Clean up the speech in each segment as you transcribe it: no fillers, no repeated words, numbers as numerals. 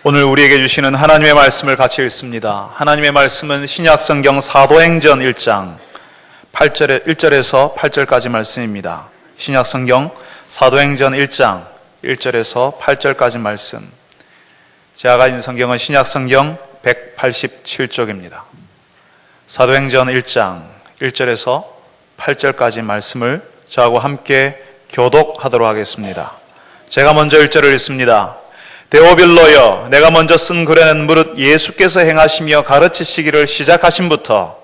오늘 우리에게 주시는 하나님의 말씀을 같이 읽습니다. 하나님의 말씀은 신약성경 사도행전 1장 1절에서 8절까지 말씀입니다. 신약성경 사도행전 1장 1절에서 8절까지 말씀. 제가 가진 성경은 신약성경 187쪽입니다. 사도행전 1장 1절에서 8절까지 말씀을 저하고 함께 교독하도록 하겠습니다. 제가 먼저 1절을 읽습니다. 데오빌로여, 내가 먼저 쓴 글에는 무릇 예수께서 행하시며 가르치시기를 시작하심부터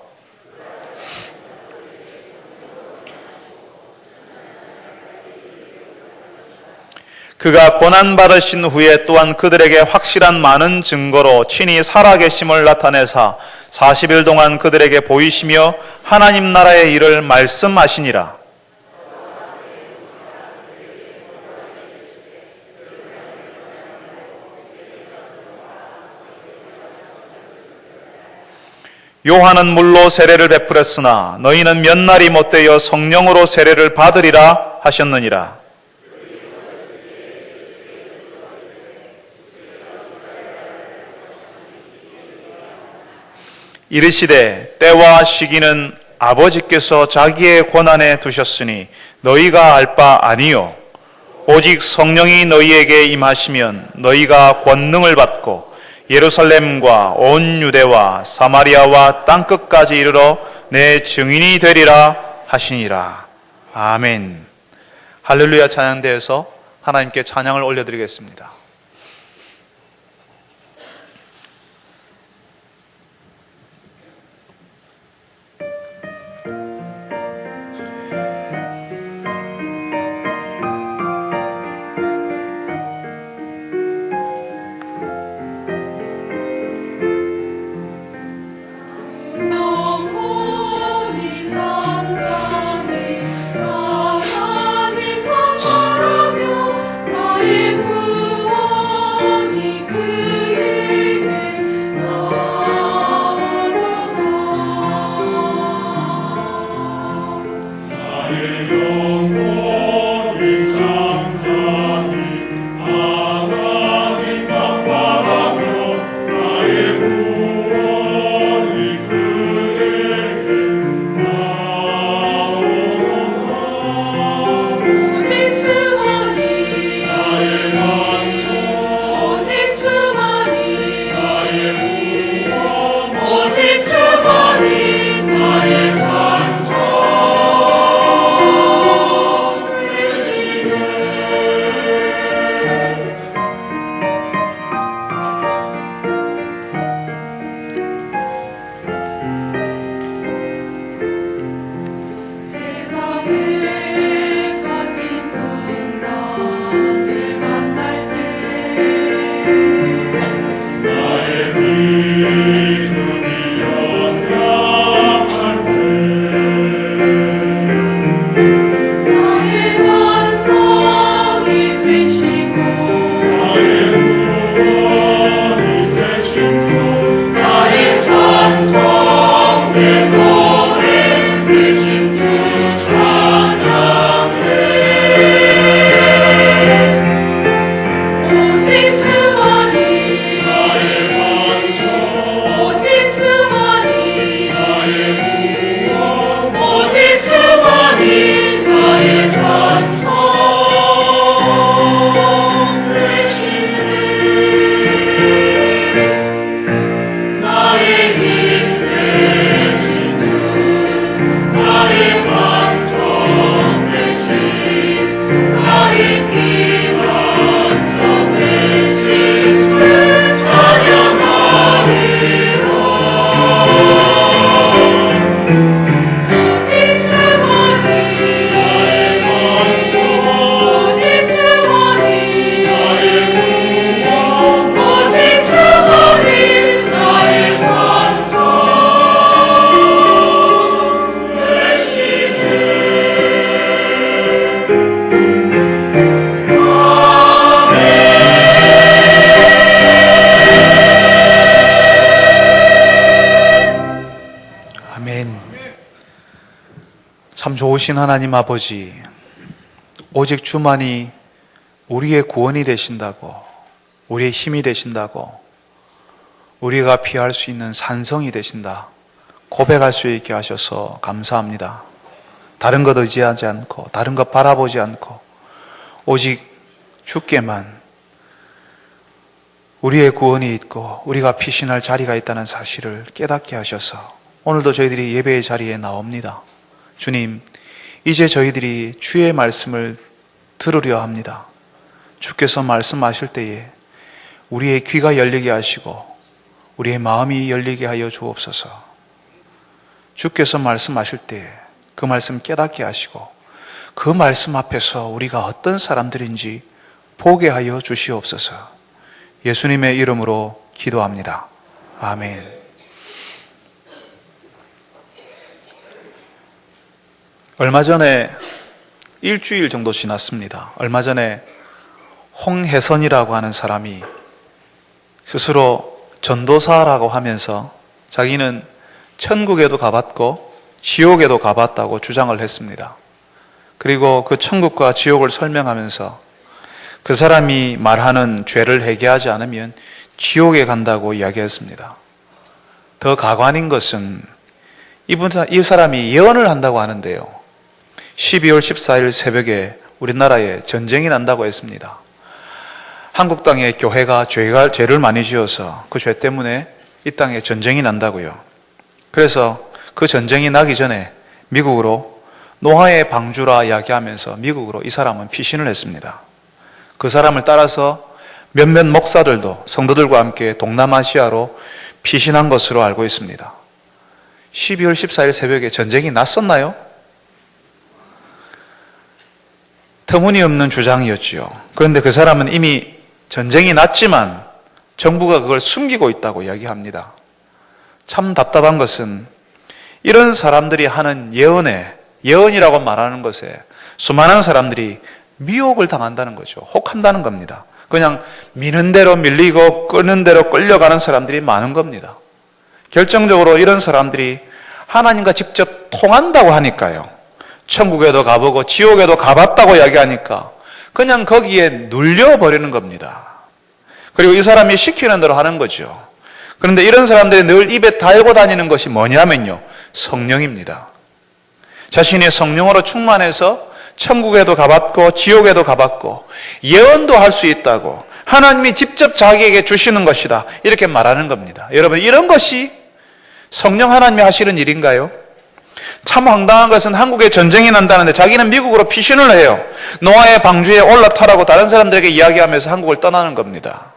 그가 고난받으신 후에 또한 그들에게 확실한 많은 증거로 친히 살아계심을 나타내사 40일 동안 그들에게 보이시며 하나님 나라의 일을 말씀하시니라. 요한은 물로 세례를 베풀었으나 너희는 몇 날이 못되어 성령으로 세례를 받으리라 하셨느니라. 이르시되 때와 시기는 아버지께서 자기의 권한에 두셨으니 너희가 알 바 아니요 오직 성령이 너희에게 임하시면 너희가 권능을 받고 예루살렘과 온 유대와 사마리아와 땅끝까지 이르러 내 증인이 되리라 하시니라. 아멘. 할렐루야 찬양대에서 하나님께 찬양을 올려드리겠습니다. 참 좋으신 하나님 아버지, 오직 주만이 우리의 구원이 되신다고 우리의 힘이 되신다고, 우리가 피할 수 있는 산성이 되신다 고백할 수 있게 하셔서 감사합니다. 다른 것 의지하지 않고 다른 것 바라보지 않고 오직 주께만 우리의 구원이 있고 우리가 피신할 자리가 있다는 사실을 깨닫게 하셔서 오늘도 저희들이 예배의 자리에 나옵니다. 주님, 이제 저희들이 주의 말씀을 들으려 합니다. 주께서 말씀하실 때에 우리의 귀가 열리게 하시고 우리의 마음이 열리게 하여 주옵소서. 주께서 말씀하실 때에 그 말씀 깨닫게 하시고 그 말씀 앞에서 우리가 어떤 사람들인지 보게 하여 주시옵소서. 예수님의 이름으로 기도합니다. 아멘. 얼마 전에 일주일 정도 지났습니다. 얼마 전에 홍혜선이라고 하는 사람이 스스로 전도사라고 하면서 자기는 천국에도 가봤고 지옥에도 가봤다고 주장을 했습니다. 그리고 그 천국과 지옥을 설명하면서 그 사람이 말하는 죄를 회개하지 않으면 지옥에 간다고 이야기했습니다. 더 가관인 것은 이 사람이 예언을 한다고 하는데요. 12월 14일 새벽에 우리나라에 전쟁이 난다고 했습니다. 한국 땅에 교회가 죄를 많이 지어서 그 죄 때문에 이 땅에 전쟁이 난다고요. 그래서 그 전쟁이 나기 전에 미국으로 노아의 방주라 이야기하면서 미국으로 이 사람은 피신을 했습니다. 그 사람을 따라서 몇몇 목사들도 성도들과 함께 동남아시아로 피신한 것으로 알고 있습니다. 12월 14일 새벽에 전쟁이 났었나요? 터무니없는 주장이었지요. 그런데 그 사람은 이미 전쟁이 났지만 정부가 그걸 숨기고 있다고 이야기합니다. 참 답답한 것은 이런 사람들이 하는 예언이라고 말하는 것에 수많은 사람들이 미혹을 당한다는 거죠. 혹한다는 겁니다. 그냥 미는 대로 밀리고 끄는 대로 끌려가는 사람들이 많은 겁니다. 결정적으로 이런 사람들이 하나님과 직접 통한다고 하니까요. 천국에도 가보고 지옥에도 가봤다고 이야기하니까 그냥 거기에 눌려버리는 겁니다. 그리고 이 사람이 시키는 대로 하는 거죠. 그런데 이런 사람들이 늘 입에 달고 다니는 것이 뭐냐면요, 성령입니다. 자신이 성령으로 충만해서 천국에도 가봤고 지옥에도 가봤고 예언도 할 수 있다고 하나님이 직접 자기에게 주시는 것이다 이렇게 말하는 겁니다. 여러분, 이런 것이 성령 하나님이 하시는 일인가요? 참 황당한 것은 한국에 전쟁이 난다는데 자기는 미국으로 피신을 해요. 노아의 방주에 올라타라고 다른 사람들에게 이야기하면서 한국을 떠나는 겁니다.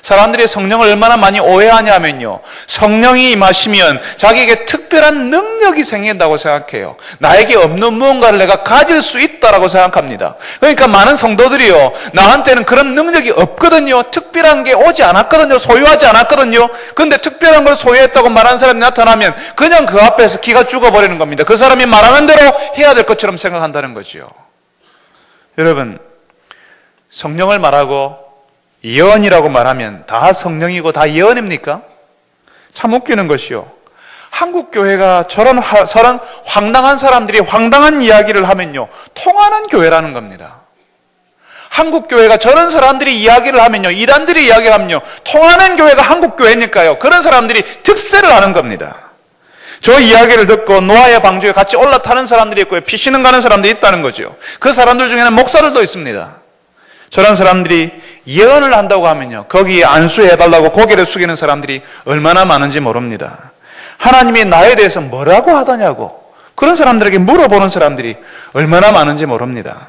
사람들이 성령을 얼마나 많이 오해하냐면요, 성령이 임하시면 자기에게 특별한 능력이 생긴다고 생각해요. 나에게 없는 무언가를 내가 가질 수 있다라고 생각합니다. 그러니까 많은 성도들이요, 나한테는 그런 능력이 없거든요, 특별한 게 오지 않았거든요, 소유하지 않았거든요. 그런데 특별한 걸 소유했다고 말하는 사람이 나타나면 그냥 그 앞에서 기가 죽어버리는 겁니다. 그 사람이 말하는 대로 해야 될 것처럼 생각한다는 거죠. 여러분, 성령을 말하고 예언이라고 말하면 다 성령이고 다 예언입니까? 참 웃기는 것이요, 한국 교회가 저런 황당한 사람들이 황당한 이야기를 하면요, 통하는 교회라는 겁니다. 한국 교회가 저런 사람들이 이야기를 하면요, 이단들이 이야기를 하면요, 통하는 교회가 한국 교회니까요, 그런 사람들이 특세를 하는 겁니다. 저 이야기를 듣고 노아의 방주에 같이 올라타는 사람들이 있고요, 피신은 가는 사람들이 있다는 거죠. 그 사람들 중에는 목사들도 있습니다. 저런 사람들이 예언을 한다고 하면요, 거기에 안수해달라고 고개를 숙이는 사람들이 얼마나 많은지 모릅니다. 하나님이 나에 대해서 뭐라고 하더냐고 그런 사람들에게 물어보는 사람들이 얼마나 많은지 모릅니다.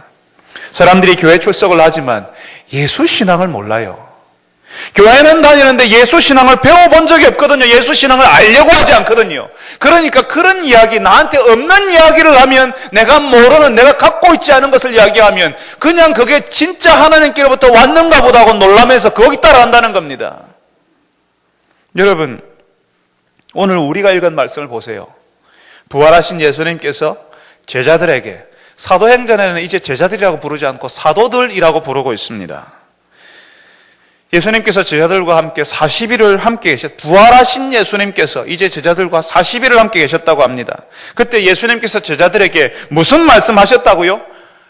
사람들이 교회 출석을 하지만 예수 신앙을 몰라요. 교회는 다니는데 예수 신앙을 배워본 적이 없거든요. 예수 신앙을 알려고 하지 않거든요. 그러니까 그런 이야기, 나한테 없는 이야기를 하면, 내가 모르는, 내가 갖고 있지 않은 것을 이야기하면 그냥 그게 진짜 하나님께로부터 왔는가 보다 하고 놀라면서 거기 따라한다는 겁니다. 여러분, 오늘 우리가 읽은 말씀을 보세요. 부활하신 예수님께서 제자들에게, 사도행전에는 이제 제자들이라고 부르지 않고 사도들이라고 부르고 있습니다. 예수님께서 제자들과 함께 40일을 함께 부활하신 예수님께서 이제 제자들과 40일을 함께 계셨다고 합니다. 그때 예수님께서 제자들에게 무슨 말씀하셨다고요?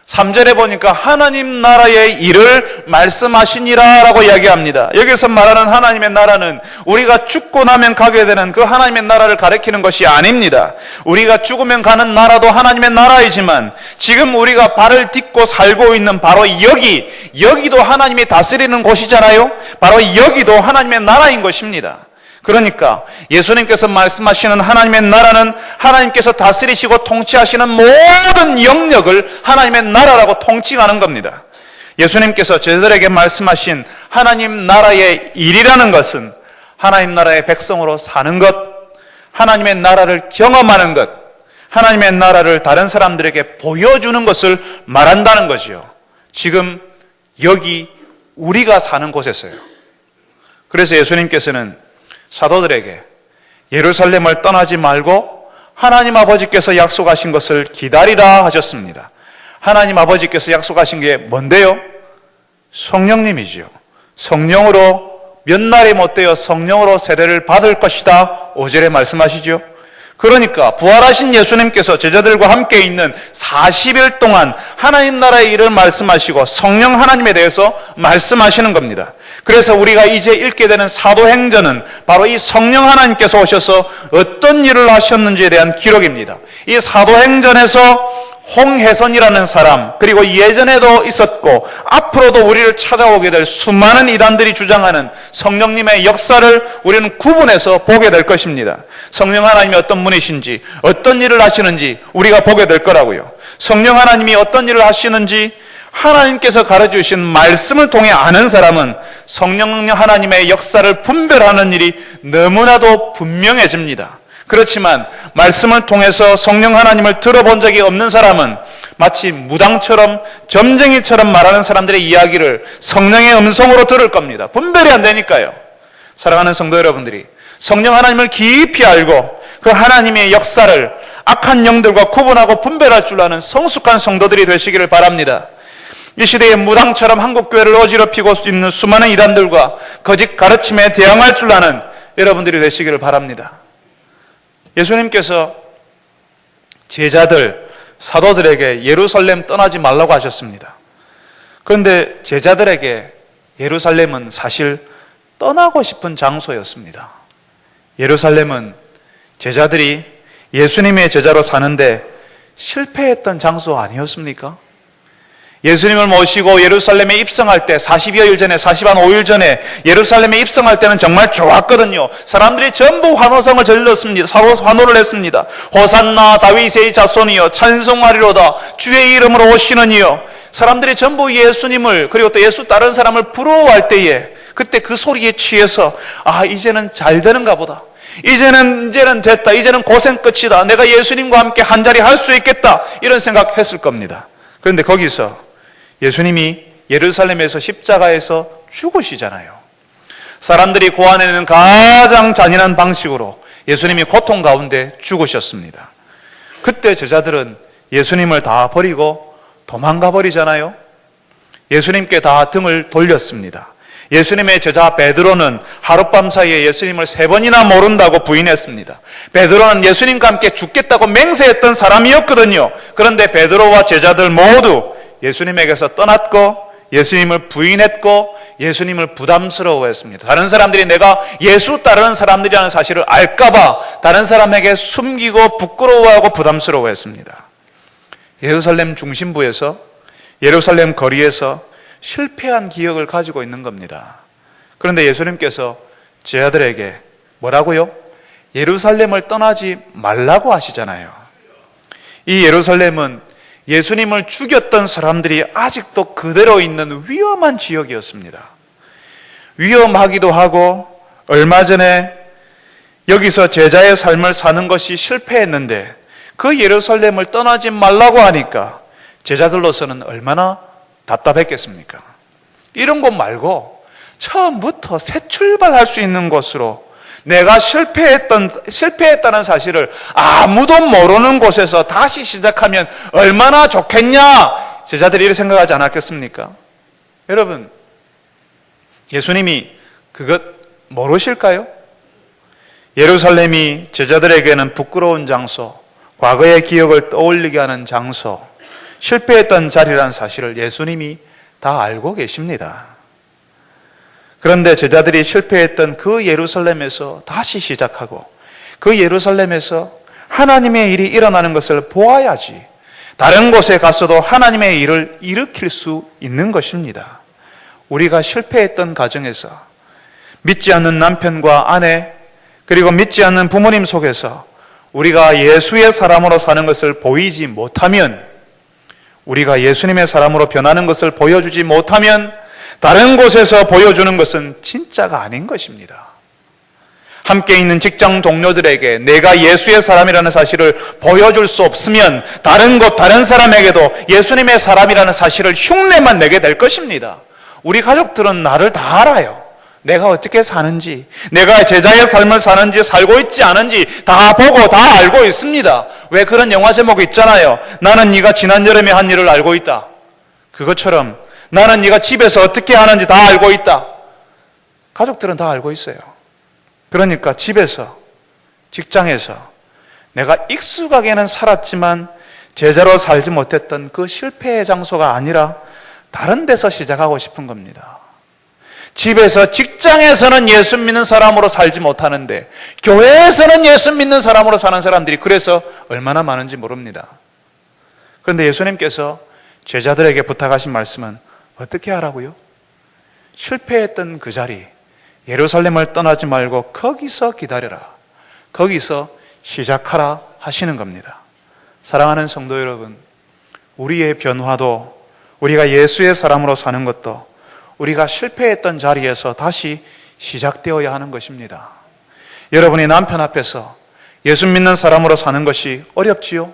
3절에 보니까 하나님 나라의 일을 말씀하시니라 라고 이야기합니다. 여기서 말하는 하나님의 나라는 우리가 죽고 나면 가게 되는 그 하나님의 나라를 가리키는 것이 아닙니다. 우리가 죽으면 가는 나라도 하나님의 나라이지만 지금 우리가 발을 딛고 살고 있는 바로 여기도 하나님이 다스리는 곳이잖아요. 바로 여기도 하나님의 나라인 것입니다. 그러니까 예수님께서 말씀하시는 하나님의 나라는 하나님께서 다스리시고 통치하시는 모든 영역을 하나님의 나라라고 통칭하는 겁니다. 예수님께서 저희들에게 말씀하신 하나님 나라의 일이라는 것은 하나님 나라의 백성으로 사는 것, 하나님의 나라를 경험하는 것, 하나님의 나라를 다른 사람들에게 보여주는 것을 말한다는 거지요. 지금 여기 우리가 사는 곳에서요. 그래서 예수님께서는 사도들에게 예루살렘을 떠나지 말고 하나님 아버지께서 약속하신 것을 기다리라 하셨습니다. 하나님 아버지께서 약속하신 게 뭔데요? 성령님이지요. 성령으로 몇 날이 못되어 성령으로 세례를 받을 것이다 5절에 말씀하시죠. 그러니까 부활하신 예수님께서 제자들과 함께 있는 40일 동안 하나님 나라의 일을 말씀하시고 성령 하나님에 대해서 말씀하시는 겁니다. 그래서 우리가 이제 읽게 되는 사도행전은 바로 이 성령 하나님께서 오셔서 어떤 일을 하셨는지에 대한 기록입니다. 이 사도행전에서 홍해선이라는 사람, 그리고 예전에도 있었고 앞으로도 우리를 찾아오게 될 수많은 이단들이 주장하는 성령님의 역사를 우리는 구분해서 보게 될 것입니다. 성령 하나님이 어떤 분이신지, 어떤 일을 하시는지 우리가 보게 될 거라고요. 성령 하나님이 어떤 일을 하시는지 하나님께서 가르쳐주신 말씀을 통해 아는 사람은 성령 하나님의 역사를 분별하는 일이 너무나도 분명해집니다. 그렇지만 말씀을 통해서 성령 하나님을 들어본 적이 없는 사람은 마치 무당처럼 점쟁이처럼 말하는 사람들의 이야기를 성령의 음성으로 들을 겁니다. 분별이 안 되니까요. 사랑하는 성도 여러분들이 성령 하나님을 깊이 알고 그 하나님의 역사를 악한 영들과 구분하고 분별할 줄 아는 성숙한 성도들이 되시기를 바랍니다. 이 시대에 무당처럼 한국교회를 어지럽히고 있는 수많은 이단들과 거짓 가르침에 대항할 줄 아는 여러분들이 되시기를 바랍니다. 예수님께서 제자들, 사도들에게 예루살렘 떠나지 말라고 하셨습니다. 그런데 제자들에게 예루살렘은 사실 떠나고 싶은 장소였습니다. 예루살렘은 제자들이 예수님의 제자로 사는데 실패했던 장소 아니었습니까? 예수님을 모시고 예루살렘에 입성할 때 40여일 전에, 40한 5일 전에 예루살렘에 입성할 때는 정말 좋았거든요. 사람들이 전부 환호성을 질렀습니다. 환호를 했습니다. 호산나 다윗의 자손이여 찬송하리로다 주의 이름으로 오시는 이여. 사람들이 전부 예수님을 그리고 또 예수 따른 사람을 부러워할 때에 그때 그 소리에 취해서 이제는 잘 되는가 보다. 이제는 됐다. 이제는 고생 끝이다. 내가 예수님과 함께 한자리 할 수 있겠다. 이런 생각했을 겁니다. 그런데 거기서 예수님이 예루살렘에서 십자가에서 죽으시잖아요. 사람들이 고안해내는 가장 잔인한 방식으로 예수님이 고통 가운데 죽으셨습니다. 그때 제자들은 예수님을 다 버리고 도망가 버리잖아요. 예수님께 다 등을 돌렸습니다. 예수님의 제자 베드로는 하룻밤 사이에 예수님을 3번이나 모른다고 부인했습니다. 베드로는 예수님과 함께 죽겠다고 맹세했던 사람이었거든요. 그런데 베드로와 제자들 모두 예수님에게서 떠났고 예수님을 부인했고 예수님을 부담스러워했습니다. 다른 사람들이 내가 예수 따르는 사람들이라는 사실을 알까봐 다른 사람에게 숨기고 부끄러워하고 부담스러워했습니다. 예루살렘 중심부에서, 예루살렘 거리에서 실패한 기억을 가지고 있는 겁니다. 그런데 예수님께서 제자들에게 뭐라고요? 예루살렘을 떠나지 말라고 하시잖아요. 이 예루살렘은 예수님을 죽였던 사람들이 아직도 그대로 있는 위험한 지역이었습니다. 위험하기도 하고 얼마 전에 여기서 제자의 삶을 사는 것이 실패했는데 그 예루살렘을 떠나지 말라고 하니까 제자들로서는 얼마나 답답했겠습니까? 이런 곳 말고 처음부터 새 출발할 수 있는 곳으로 내가 실패했다는 사실을 아무도 모르는 곳에서 다시 시작하면 얼마나 좋겠냐? 제자들이 이렇게 생각하지 않았겠습니까? 여러분, 예수님이 그것 모르실까요? 예루살렘이 제자들에게는 부끄러운 장소, 과거의 기억을 떠올리게 하는 장소, 실패했던 자리라는 사실을 예수님이 다 알고 계십니다. 그런데 제자들이 실패했던 그 예루살렘에서 다시 시작하고 그 예루살렘에서 하나님의 일이 일어나는 것을 보아야지 다른 곳에 가서도 하나님의 일을 일으킬 수 있는 것입니다. 우리가 실패했던 가정에서 믿지 않는 남편과 아내 그리고 믿지 않는 부모님 속에서 우리가 예수의 사람으로 사는 것을 보이지 못하면, 우리가 예수님의 사람으로 변하는 것을 보여주지 못하면 다른 곳에서 보여주는 것은 진짜가 아닌 것입니다. 함께 있는 직장 동료들에게 내가 예수의 사람이라는 사실을 보여줄 수 없으면 다른 곳 다른 사람에게도 예수님의 사람이라는 사실을 흉내만 내게 될 것입니다. 우리 가족들은 나를 다 알아요. 내가 어떻게 사는지, 내가 제자의 삶을 사는지 살고 있지 않은지 다 보고 다 알고 있습니다. 왜 그런 영화 제목이 있잖아요. 나는 네가 지난 여름에 한 일을 알고 있다. 그것처럼 나는 네가 집에서 어떻게 하는지 다 알고 있다. 가족들은 다 알고 있어요. 그러니까 집에서, 직장에서 내가 익숙하게는 살았지만 제자로 살지 못했던 그 실패의 장소가 아니라 다른 데서 시작하고 싶은 겁니다. 집에서, 직장에서는 예수 믿는 사람으로 살지 못하는데 교회에서는 예수 믿는 사람으로 사는 사람들이 그래서 얼마나 많은지 모릅니다. 그런데 예수님께서 제자들에게 부탁하신 말씀은 어떻게 하라고요? 실패했던 그 자리, 예루살렘을 떠나지 말고 거기서 기다려라. 거기서 시작하라 하시는 겁니다. 사랑하는 성도 여러분, 우리의 변화도, 우리가 예수의 사람으로 사는 것도 우리가 실패했던 자리에서 다시 시작되어야 하는 것입니다. 여러분이 남편 앞에서 예수 믿는 사람으로 사는 것이 어렵지요?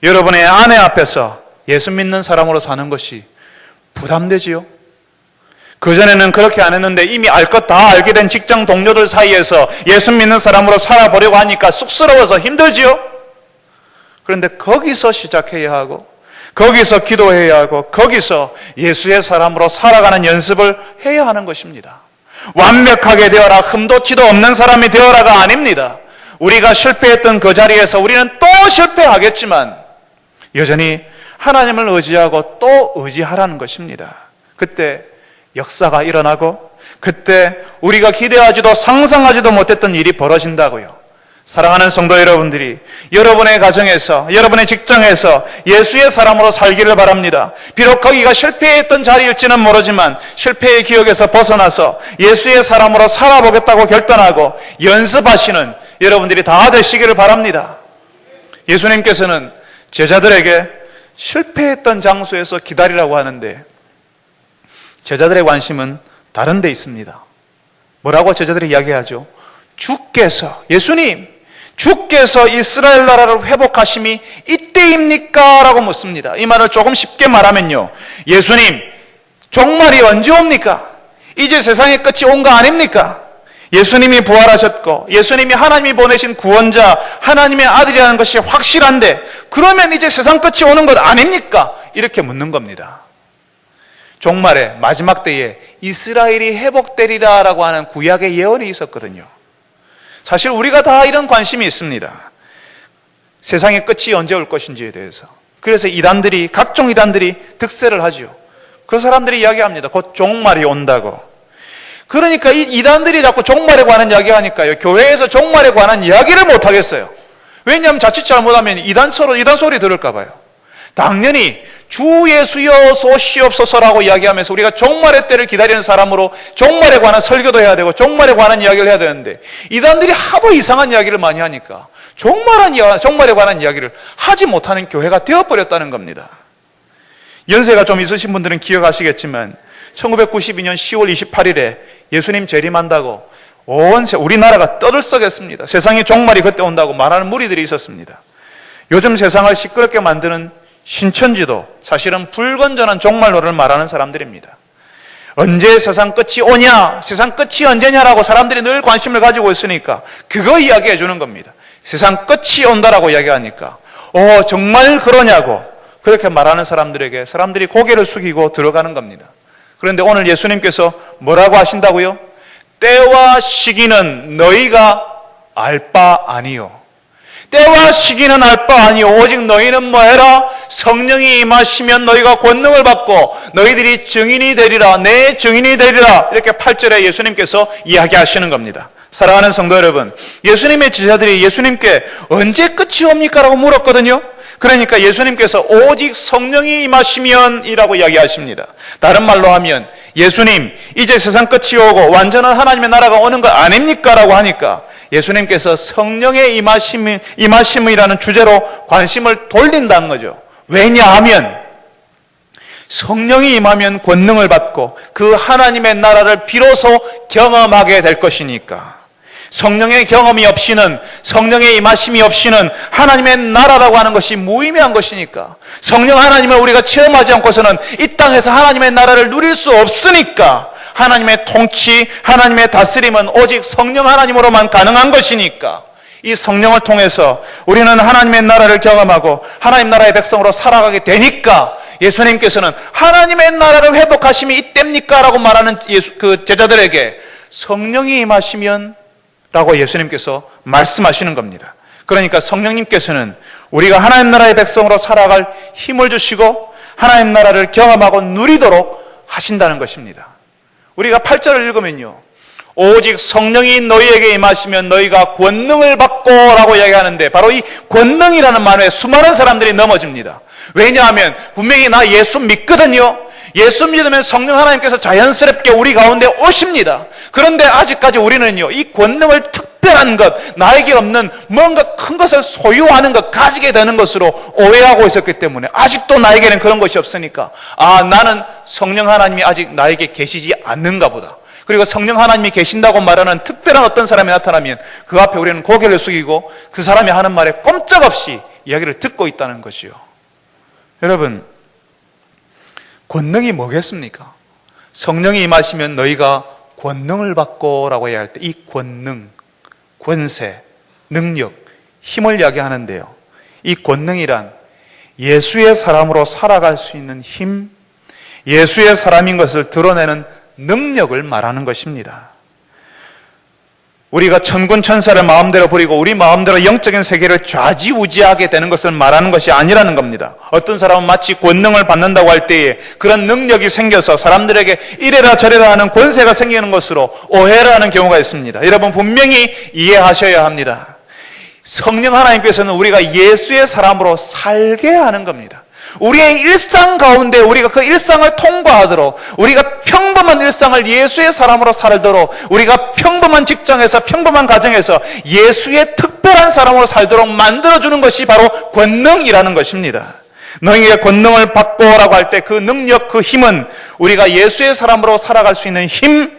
여러분의 아내 앞에서 예수 믿는 사람으로 사는 것이 부담되지요? 그전에는 그렇게 안 했는데 이미 알 것 다 알게 된 직장 동료들 사이에서 예수 믿는 사람으로 살아보려고 하니까 쑥스러워서 힘들지요? 그런데 거기서 시작해야 하고, 거기서 기도해야 하고, 거기서 예수의 사람으로 살아가는 연습을 해야 하는 것입니다. 완벽하게 되어라, 흠도 티도 없는 사람이 되어라가 아닙니다. 우리가 실패했던 그 자리에서 우리는 또 실패하겠지만 여전히 하나님을 의지하고 또 의지하라는 것입니다. 그때 역사가 일어나고 그때 우리가 기대하지도 상상하지도 못했던 일이 벌어진다고요. 사랑하는 성도 여러분들이 여러분의 가정에서, 여러분의 직장에서 예수의 사람으로 살기를 바랍니다. 비록 거기가 실패했던 자리일지는 모르지만 실패의 기억에서 벗어나서 예수의 사람으로 살아보겠다고 결단하고 연습하시는 여러분들이 다 되시기를 바랍니다. 예수님께서는 제자들에게 실패했던 장소에서 기다리라고 하는데 제자들의 관심은 다른 데 있습니다. 뭐라고 제자들이 이야기하죠? 주께서, 예수님, 주께서 이스라엘 나라를 회복하심이 이때입니까? 라고 묻습니다. 이 말을 조금 쉽게 말하면요, 예수님, 종말이 언제 옵니까? 이제 세상의 끝이 온 거 아닙니까? 예수님이 부활하셨고 예수님이 하나님이 보내신 구원자, 하나님의 아들이라는 것이 확실한데 그러면 이제 세상 끝이 오는 것 아닙니까? 이렇게 묻는 겁니다. 종말의 마지막 때에 이스라엘이 회복되리라 라고 하는 구약의 예언이 있었거든요. 사실 우리가 다 이런 관심이 있습니다. 세상의 끝이 언제 올 것인지에 대해서. 그래서 이단들이, 각종 이단들이 득세를 하죠. 그 사람들이 이야기합니다. 곧 종말이 온다고. 그러니까 이 이단들이 자꾸 종말에 관한 이야기하니까요, 교회에서 종말에 관한 이야기를 못 하겠어요. 왜냐하면 자칫 잘못하면 이단 소리 들을까 봐요. 당연히 주 예수여 소시옵소서라고 이야기하면서 우리가 종말의 때를 기다리는 사람으로 종말에 관한 설교도 해야 되고 종말에 관한 이야기를 해야 되는데 이단들이 하도 이상한 이야기를 많이 하니까 종말에 관한 이야기를 하지 못하는 교회가 되어버렸다는 겁니다. 연세가 좀 있으신 분들은 기억하시겠지만 1992년 10월 28일에 예수님 재림한다고 우리나라가 떠들썩했습니다. 세상의 종말이 그때 온다고 말하는 무리들이 있었습니다. 요즘 세상을 시끄럽게 만드는 신천지도 사실은 불건전한 종말론을 말하는 사람들입니다. 언제 세상 끝이 오냐, 세상 끝이 언제냐라고 사람들이 늘 관심을 가지고 있으니까 그거 이야기해 주는 겁니다. 세상 끝이 온다라고 이야기하니까 정말 그러냐고 그렇게 말하는 사람들에게 사람들이 고개를 숙이고 들어가는 겁니다. 그런데 오늘 예수님께서 뭐라고 하신다고요? 때와 시기는 너희가 알 바 아니요. 때와 시기는 알 바 아니오. 오직 너희는 뭐해라? 성령이 임하시면 너희가 권능을 받고 너희들이 증인이 되리라. 내 증인이 되리라. 이렇게 8절에 예수님께서 이야기하시는 겁니다. 사랑하는 성도 여러분, 예수님의 제자들이 예수님께 언제 끝이 옵니까? 라고 물었거든요. 그러니까 예수님께서 오직 성령이 임하시면 이라고 이야기하십니다. 다른 말로 하면 예수님, 이제 세상 끝이 오고 완전한 하나님의 나라가 오는 거 아닙니까? 라고 하니까 예수님께서 성령의 임하심이라는 주제로 관심을 돌린다는 거죠. 왜냐하면 성령이 임하면 권능을 받고 그 하나님의 나라를 비로소 경험하게 될 것이니까. 성령의 경험이 없이는, 성령의 임하심이 없이는 하나님의 나라라고 하는 것이 무의미한 것이니까, 성령 하나님을 우리가 체험하지 않고서는 이 땅에서 하나님의 나라를 누릴 수 없으니까, 하나님의 통치, 하나님의 다스림은 오직 성령 하나님으로만 가능한 것이니까, 이 성령을 통해서 우리는 하나님의 나라를 경험하고 하나님 나라의 백성으로 살아가게 되니까 예수님께서는 하나님의 나라를 회복하심이 이때입니까? 라고 말하는 그 제자들에게 성령이 임하시면 라고 예수님께서 말씀하시는 겁니다. 그러니까 성령님께서는 우리가 하나님 나라의 백성으로 살아갈 힘을 주시고 하나님 나라를 경험하고 누리도록 하신다는 것입니다. 우리가 8절을 읽으면요, 오직 성령이 너희에게 임하시면 너희가 권능을 받고 라고 이야기하는데, 바로 이 권능이라는 말에 수많은 사람들이 넘어집니다. 왜냐하면 분명히 나 예수 믿거든요. 예수 믿으면 성령 하나님께서 자연스럽게 우리 가운데 오십니다. 그런데 아직까지 우리는요, 이 권능을 특별한 것, 나에게 없는 뭔가 큰 것을 소유하는 것, 가지게 되는 것으로 오해하고 있었기 때문에 아직도 나에게는 그런 것이 없으니까, 아, 나는 성령 하나님이 아직 나에게 계시지 않는가 보다. 그리고 성령 하나님이 계신다고 말하는 특별한 어떤 사람이 나타나면 그 앞에 우리는 고개를 숙이고 그 사람이 하는 말에 꼼짝없이 이야기를 듣고 있다는 것이요. 여러분, 권능이 뭐겠습니까? 성령이 임하시면 너희가 권능을 받고 라고 이야기할 때 이 권능, 권세, 능력, 힘을 이야기하는데요, 이 권능이란 예수의 사람으로 살아갈 수 있는 힘, 예수의 사람인 것을 드러내는 능력을 말하는 것입니다. 우리가 천군 천사를 마음대로 부리고 우리 마음대로 영적인 세계를 좌지우지하게 되는 것을 말하는 것이 아니라는 겁니다. 어떤 사람은 마치 권능을 받는다고 할 때에 그런 능력이 생겨서 사람들에게 이래라 저래라 하는 권세가 생기는 것으로 오해를 하는 경우가 있습니다. 여러분, 분명히 이해하셔야 합니다. 성령 하나님께서는 우리가 예수의 사람으로 살게 하는 겁니다. 우리의 일상 가운데 우리가 그 일상을 통과하도록, 우리가 평범한 일상을 예수의 사람으로 살도록, 우리가 평범한 직장에서 평범한 가정에서 예수의 특별한 사람으로 살도록 만들어주는 것이 바로 권능이라는 것입니다. 너희에게 권능을 받고라고 할 때 그 능력, 그 힘은 우리가 예수의 사람으로 살아갈 수 있는 힘,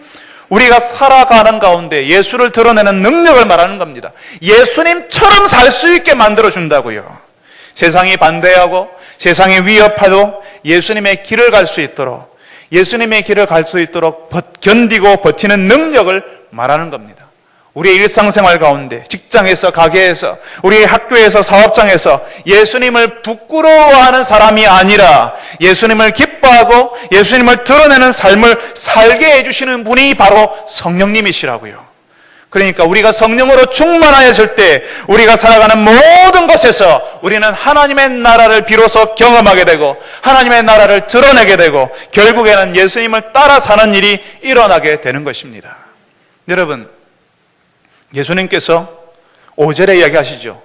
우리가 살아가는 가운데 예수를 드러내는 능력을 말하는 겁니다. 예수님처럼 살 수 있게 만들어준다고요. 세상이 반대하고 세상이 위협해도 예수님의 길을 갈 수 있도록, 예수님의 길을 갈 수 있도록 견디고 버티는 능력을 말하는 겁니다. 우리의 일상생활 가운데, 직장에서, 가게에서, 우리의 학교에서, 사업장에서 예수님을 부끄러워하는 사람이 아니라 예수님을 기뻐하고 예수님을 드러내는 삶을 살게 해주시는 분이 바로 성령님이시라고요. 그러니까 우리가 성령으로 충만하였을 때 우리가 살아가는 모든 것에서 우리는 하나님의 나라를 비로소 경험하게 되고 하나님의 나라를 드러내게 되고 결국에는 예수님을 따라 사는 일이 일어나게 되는 것입니다. 여러분, 예수님께서 5절에 이야기하시죠.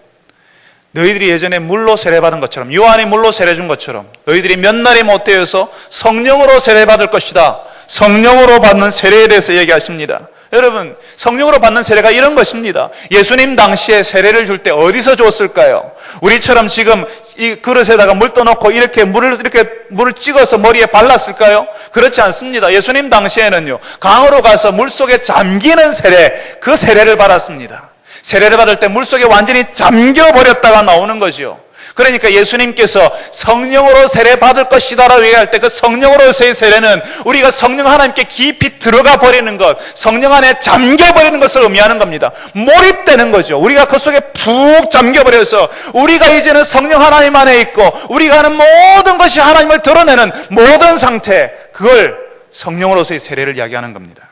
너희들이 예전에 물로 세례받은 것처럼, 요한이 물로 세례준 것처럼 너희들이 몇 날이 못 되어서 성령으로 세례받을 것이다. 성령으로 받는 세례에 대해서 얘기하십니다. 여러분, 성령으로 받는 세례가 이런 것입니다. 예수님 당시에 세례를 줄 때 어디서 줬을까요? 우리처럼 지금 이 그릇에다가 물 떠놓고 이렇게 물을 찍어서 머리에 발랐을까요? 그렇지 않습니다. 예수님 당시에는요, 강으로 가서 물속에 잠기는 세례, 그 세례를 받았습니다. 세례를 받을 때 물속에 완전히 잠겨버렸다가 나오는 거죠. 그러니까 예수님께서 성령으로 세례 받을 것이다 라고 얘기할 때 그 성령으로서의 세례는 우리가 성령 하나님께 깊이 들어가 버리는 것, 성령 안에 잠겨버리는 것을 의미하는 겁니다. 몰입되는 거죠. 우리가 그 속에 푹 잠겨버려서 우리가 이제는 성령 하나님 안에 있고 우리가 하는 모든 것이 하나님을 드러내는 모든 상태, 그걸 성령으로서의 세례를 이야기하는 겁니다.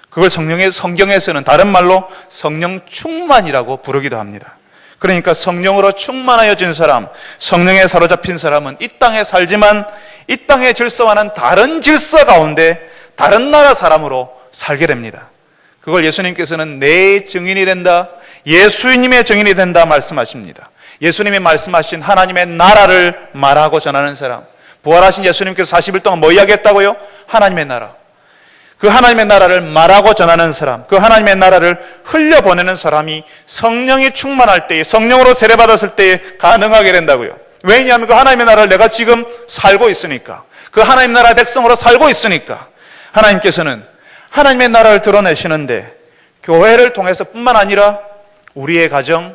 그걸 성경에서는 다른 말로 성령 충만이라고 부르기도 합니다. 그러니까 성령으로 충만하여진 사람, 성령에 사로잡힌 사람은 이 땅에 살지만 이 땅의 질서와는 다른 질서 가운데 다른 나라 사람으로 살게 됩니다. 그걸 예수님께서는 내 증인이 된다, 예수님의 증인이 된다 말씀하십니다. 예수님이 말씀하신 하나님의 나라를 말하고 전하는 사람, 부활하신 예수님께서 40일 동안 뭐 이야기했다고요? 하나님의 나라. 그 하나님의 나라를 말하고 전하는 사람, 그 하나님의 나라를 흘려보내는 사람이 성령이 충만할 때에, 성령으로 세례받았을 때에 가능하게 된다고요. 왜냐하면 그 하나님의 나라를 내가 지금 살고 있으니까, 그 하나님 나라의 백성으로 살고 있으니까 하나님께서는 하나님의 나라를 드러내시는데 교회를 통해서 뿐만 아니라 우리의 가정,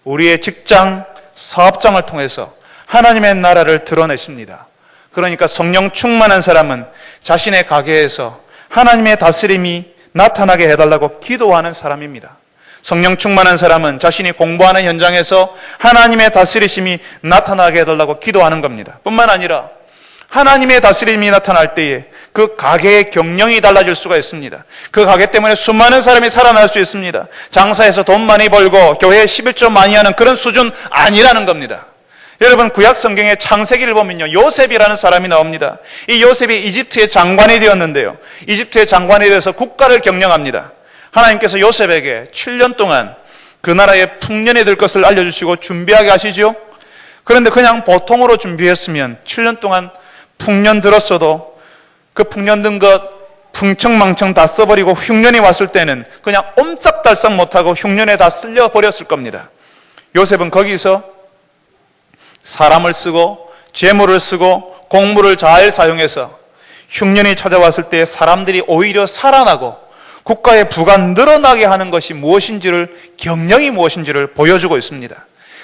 우리의 직장, 사업장을 통해서 하나님의 나라를 드러내십니다. 그러니까 성령 충만한 사람은 자신의 가게에서 하나님의 다스림이 나타나게 해달라고 기도하는 사람입니다. 성령 충만한 사람은 자신이 공부하는 현장에서 하나님의 다스리심이 나타나게 해달라고 기도하는 겁니다. 뿐만 아니라 하나님의 다스림이 나타날 때에 그 가게의 경영이 달라질 수가 있습니다. 그 가게 때문에 수많은 사람이 살아날 수 있습니다. 장사해서 돈 많이 벌고 교회에 11조 많이 하는 그런 수준 아니라는 겁니다. 여러분, 구약 성경의 창세기를 보면요, 요셉이라는 사람이 나옵니다. 이 요셉이 이집트의 장관이 되었는데요, 이집트의 장관이 되어서 국가를 경영합니다. 하나님께서 요셉에게 7년 동안 그 나라에 풍년이 될 것을 알려주시고 준비하게 하시죠. 그런데 그냥 보통으로 준비했으면 7년 동안 풍년 들었어도 그 풍년 든 것 풍청망청 다 써버리고 흉년이 왔을 때는 그냥 옴짝달싹 못하고 흉년에 다 쓸려버렸을 겁니다. 요셉은 거기서 사람을 쓰고 재물을 쓰고 공물을 잘 사용해서 흉년이 찾아왔을 때 사람들이 오히려 살아나고 국가의 부가 늘어나게 하는 것이 무엇인지를, 경영이 무엇인지를 보여주고 있습니다.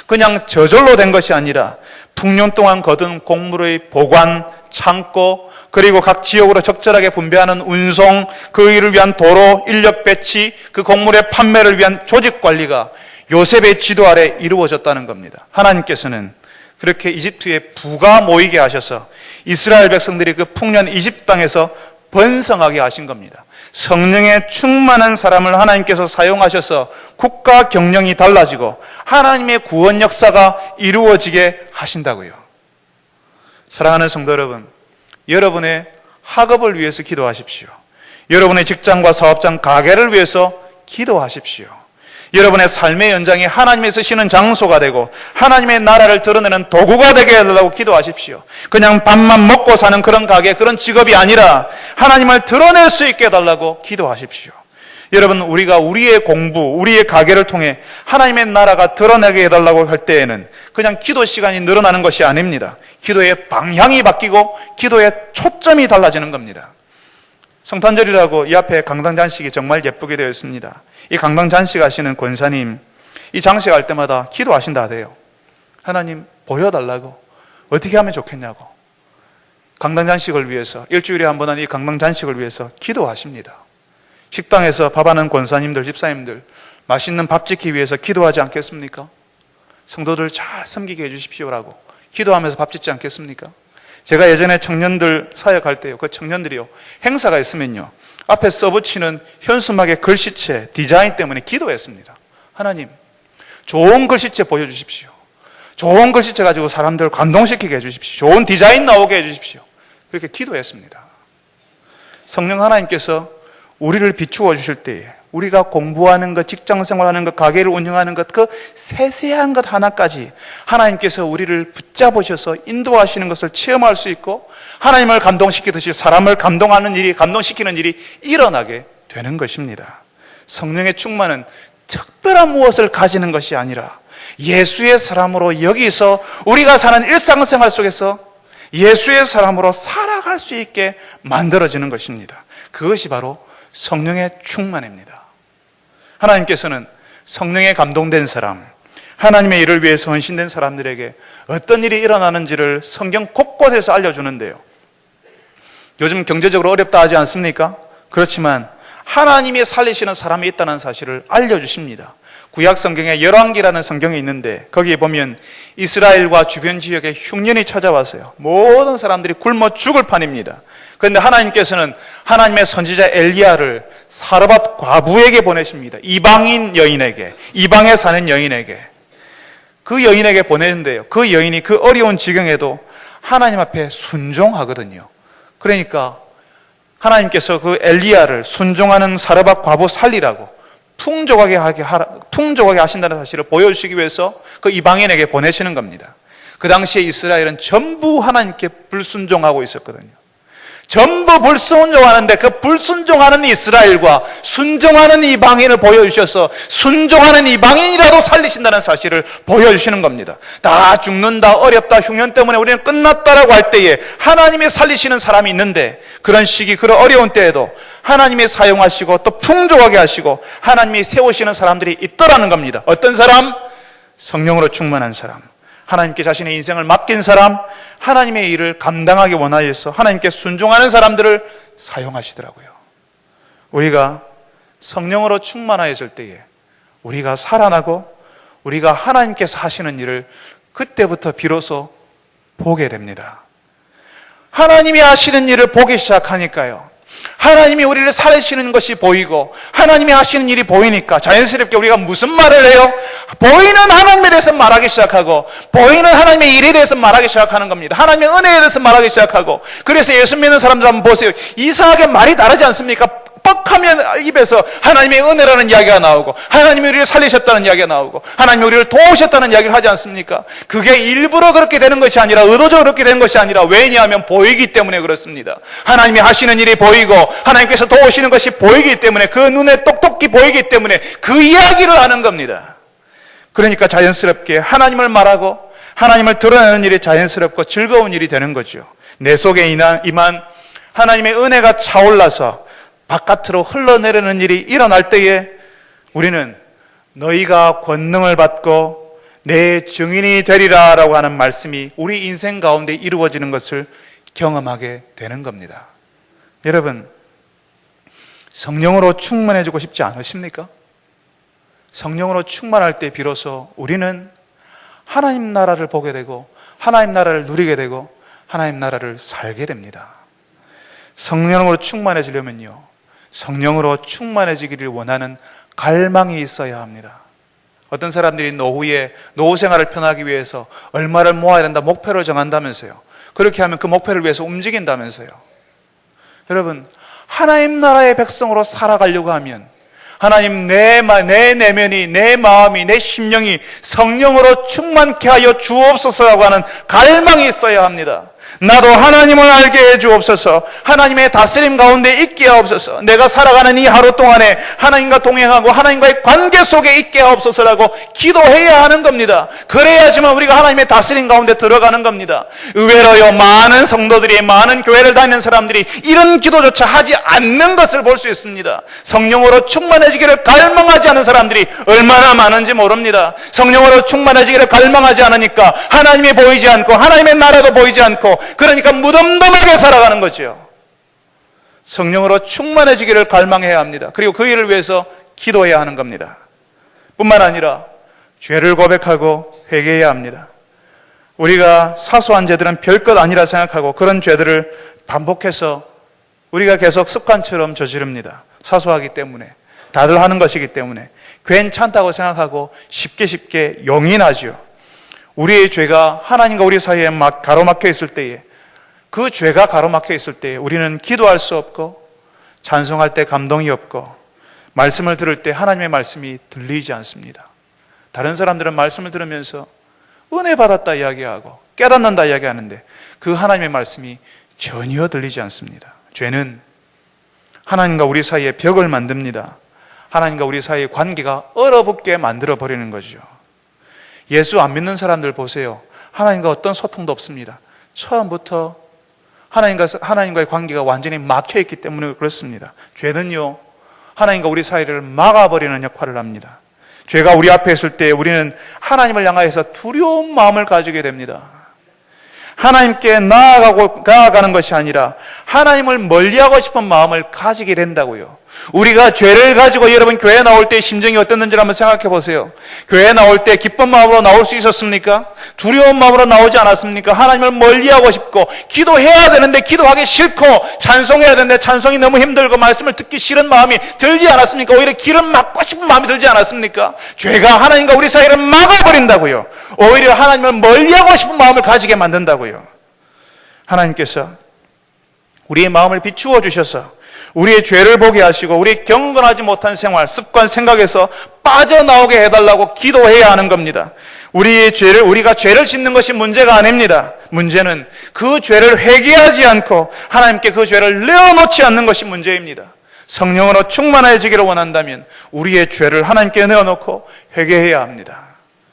그냥 저절로 된 것이 아니라 풍년 동안 거둔 곡물의 보관, 창고, 그리고 각 지역으로 적절하게 분배하는 운송, 그 일을 위한 도로, 인력 배치, 그 곡물의 판매를 위한 조직 관리가 요셉의 지도 아래 이루어졌다는 겁니다. 하나님께서는 그렇게 이집트에 부가 모이게 하셔서 이스라엘 백성들이 그 풍년 이집트 땅에서 번성하게 하신 겁니다. 성령에 충만한 사람을 하나님께서 사용하셔서 국가 경영이 달라지고 하나님의 구원 역사가 이루어지게 하신다고요. 사랑하는 성도 여러분, 여러분의 학업을 위해서 기도하십시오. 여러분의 직장과 사업장, 가게를 위해서 기도하십시오. 여러분의 삶의 연장이 하나님이 쓰시는 장소가 되고 하나님의 나라를 드러내는 도구가 되게 해달라고 기도하십시오. 그냥 밥만 먹고 사는 그런 가게, 그런 직업이 아니라 하나님을 드러낼 수 있게 해달라고 기도하십시오. 여러분, 우리가 우리의 공부, 우리의 가게를 통해 하나님의 나라가 드러나게 해달라고 할 때에는 그냥 기도 시간이 늘어나는 것이 아닙니다. 기도의 방향이 바뀌고 기도의 초점이 달라지는 겁니다. 성탄절이라고 이 앞에 강당 잔식이 정말 예쁘게 되어 있습니다. 이 강당 잔식 하시는 권사님, 이 장식할 때마다 기도하신다 하대요. 하나님 보여달라고, 어떻게 하면 좋겠냐고. 강당 잔식을 위해서, 일주일에 한 번 하는 이 강당 잔식을 위해서 기도하십니다. 식당에서 밥하는 권사님들, 집사님들 맛있는 밥 짓기 위해서 기도하지 않겠습니까? 성도들 잘 섬기게 해주십시오라고 기도하면서 밥 짓지 않겠습니까? 제가 예전에 청년들 사역할 때요, 그 청년들이요, 행사가 있으면요, 앞에 써붙이는 현수막의 글씨체, 디자인 때문에 기도했습니다. 하나님, 좋은 글씨체 보여주십시오. 좋은 글씨체 가지고 사람들을 감동시키게 해주십시오. 좋은 디자인 나오게 해주십시오. 그렇게 기도했습니다. 성령 하나님께서 우리를 비추어 주실 때에 우리가 공부하는 것, 직장생활하는 것, 가게를 운영하는 것, 그 세세한 것 하나까지 하나님께서 우리를 붙잡으셔서 인도하시는 것을 체험할 수 있고 하나님을 감동시키듯이 사람을 감동하는 일이, 감동시키는 일이 일어나게 되는 것입니다. 성령의 충만은 특별한 무엇을 가지는 것이 아니라 예수의 사람으로 여기서 우리가 사는 일상생활 속에서 예수의 사람으로 살아갈 수 있게 만들어지는 것입니다. 그것이 바로 성령의 충만입니다. 하나님께서는 성령에 감동된 사람, 하나님의 일을 위해서 헌신된 사람들에게 어떤 일이 일어나는지를 성경 곳곳에서 알려주는데요, 요즘 경제적으로 어렵다 하지 않습니까? 그렇지만 하나님이 살리시는 사람이 있다는 사실을 알려주십니다. 구약 성경에 열왕기라는 성경이 있는데 거기에 보면 이스라엘과 주변 지역에 흉년이 찾아왔어요. 모든 사람들이 굶어 죽을 판입니다. 그런데 하나님께서는 하나님의 선지자 엘리야를 사르밧 과부에게 보내십니다. 이방인 여인에게, 이방에 사는 여인에게. 그 여인에게 보내는데요. 그 여인이 그 어려운 지경에도 하나님 앞에 순종하거든요. 그러니까 하나님께서 그 엘리야를 순종하는 사르밧 과부 살리라고 풍족하게 하신다는 사실을 보여주시기 위해서 그 이방인에게 보내시는 겁니다. 그 당시에 이스라엘은 전부 하나님께 불순종하고 있었거든요. 전부 불순종하는데 그 불순종하는 이스라엘과 순종하는 이방인을 보여주셔서 순종하는 이방인이라도 살리신다는 사실을 보여주시는 겁니다. 다 죽는다, 어렵다, 흉년 때문에 우리는 끝났다라고 할 때에 하나님이 살리시는 사람이 있는데, 그런 시기, 그런 어려운 때에도 하나님이 사용하시고 또 풍족하게 하시고 하나님이 세우시는 사람들이 있더라는 겁니다. 어떤 사람? 성령으로 충만한 사람, 하나님께 자신의 인생을 맡긴 사람, 하나님의 일을 감당하기 원하여서 하나님께 순종하는 사람들을 사용하시더라고요. 우리가 성령으로 충만하였을 때에 우리가 살아나고 우리가 하나님께서 하시는 일을 그때부터 비로소 보게 됩니다. 하나님이 하시는 일을 보기 시작하니까요, 하나님이 우리를 살리시는 것이 보이고 하나님이 하시는 일이 보이니까 자연스럽게 우리가 무슨 말을 해요? 보이는 하나님에 대해서 말하기 시작하고 보이는 하나님의 일에 대해서 말하기 시작하는 겁니다. 하나님의 은혜에 대해서 말하기 시작하고. 그래서 예수 믿는 사람들 한번 보세요. 이상하게 말이 다르지 않습니까? 뻑하면 입에서 하나님의 은혜라는 이야기가 나오고 하나님이 우리를 살리셨다는 이야기가 나오고 하나님이 우리를 도우셨다는 이야기를 하지 않습니까? 그게 일부러 그렇게 되는 것이 아니라, 의도적으로 그렇게 되는 것이 아니라, 왜냐하면 보이기 때문에 그렇습니다. 하나님이 하시는 일이 보이고 하나님께서 도우시는 것이 보이기 때문에, 그 눈에 똑똑히 보이기 때문에 그 이야기를 하는 겁니다. 그러니까 자연스럽게 하나님을 말하고 하나님을 드러내는 일이 자연스럽고 즐거운 일이 되는 거죠. 내 속에 임한 하나님의 은혜가 차올라서 바깥으로 흘러내리는 일이 일어날 때에 우리는 너희가 권능을 받고 내 증인이 되리라 라고 하는 말씀이 우리 인생 가운데 이루어지는 것을 경험하게 되는 겁니다. 여러분, 성령으로 충만해지고 싶지 않으십니까? 성령으로 충만할 때 비로소 우리는 하나님 나라를 보게 되고 하나님 나라를 누리게 되고 하나님 나라를 살게 됩니다. 성령으로 충만해지려면요, 성령으로 충만해지기를 원하는 갈망이 있어야 합니다. 어떤 사람들이 노후에 노후 생활을 편하기 위해서 얼마를 모아야 된다 목표를 정한다면서요. 그렇게 하면 그 목표를 위해서 움직인다면서요. 여러분, 하나님 나라의 백성으로 살아가려고 하면 하나님, 내 내면이, 내 마음이, 내 심령이 성령으로 충만케 하여 주옵소서라고 하는 갈망이 있어야 합니다. 나도 하나님을 알게 해 주옵소서, 하나님의 다스림 가운데 있게 하옵소서, 내가 살아가는 이 하루 동안에 하나님과 동행하고 하나님과의 관계 속에 있게 하옵소서라고 기도해야 하는 겁니다. 그래야지만 우리가 하나님의 다스림 가운데 들어가는 겁니다. 의외로요, 많은 성도들이, 많은 교회를 다니는 사람들이 이런 기도조차 하지 않는 것을 볼 수 있습니다. 성령으로 충만해지기를 갈망하지 않은 사람들이 얼마나 많은지 모릅니다. 성령으로 충만해지기를 갈망하지 않으니까 하나님이 보이지 않고 하나님의 나라도 보이지 않고, 그러니까 무덤덤하게 살아가는 거죠. 성령으로 충만해지기를 갈망해야 합니다. 그리고 그 일을 위해서 기도해야 하는 겁니다. 뿐만 아니라 죄를 고백하고 회개해야 합니다. 우리가 사소한 죄들은 별것 아니라 생각하고 그런 죄들을 반복해서 우리가 계속 습관처럼 저지릅니다. 사소하기 때문에, 다들 하는 것이기 때문에 괜찮다고 생각하고 쉽게 용인하죠. 우리의 죄가 하나님과 우리 사이에 가로막혀 있을 때에, 그 죄가 가로막혀 있을 때에 우리는 기도할 수 없고 찬송할 때 감동이 없고 말씀을 들을 때 하나님의 말씀이 들리지 않습니다. 다른 사람들은 말씀을 들으면서 은혜 받았다 이야기하고 깨닫는다 이야기하는데 그 하나님의 말씀이 전혀 들리지 않습니다. 죄는 하나님과 우리 사이에 벽을 만듭니다. 하나님과 우리 사이의 관계가 얼어붙게 만들어버리는 거죠. 예수 안 믿는 사람들 보세요. 하나님과 어떤 소통도 없습니다. 처음부터 하나님과의 관계가 완전히 막혀있기 때문에 그렇습니다. 죄는요, 하나님과 우리 사이를 막아버리는 역할을 합니다. 죄가 우리 앞에 있을 때 우리는 하나님을 향하여서 두려운 마음을 가지게 됩니다. 하나님께 나아가는 것이 아니라 하나님을 멀리하고 싶은 마음을 가지게 된다고요. 우리가 죄를 가지고 여러분 교회 나올 때 심정이 어땠는지 한번 생각해 보세요. 교회 나올 때 기쁜 마음으로 나올 수 있었습니까? 두려운 마음으로 나오지 않았습니까? 하나님을 멀리하고 싶고 기도해야 되는데 기도하기 싫고 찬송해야 되는데 찬송이 너무 힘들고 말씀을 듣기 싫은 마음이 들지 않았습니까? 오히려 길을 막고 싶은 마음이 들지 않았습니까? 죄가 하나님과 우리 사이를 막아버린다고요. 오히려 하나님을 멀리하고 싶은 마음을 가지게 만든다고요. 하나님께서 우리의 마음을 비추어 주셔서 우리의 죄를 보게 하시고 우리의 경건하지 못한 생활, 습관, 생각에서 빠져나오게 해달라고 기도해야 하는 겁니다. 우리가 죄를 짓는 것이 문제가 아닙니다. 문제는 그 죄를 회개하지 않고 하나님께 그 죄를 내어놓지 않는 것이 문제입니다. 성령으로 충만해지기를 원한다면 우리의 죄를 하나님께 내어놓고 회개해야 합니다.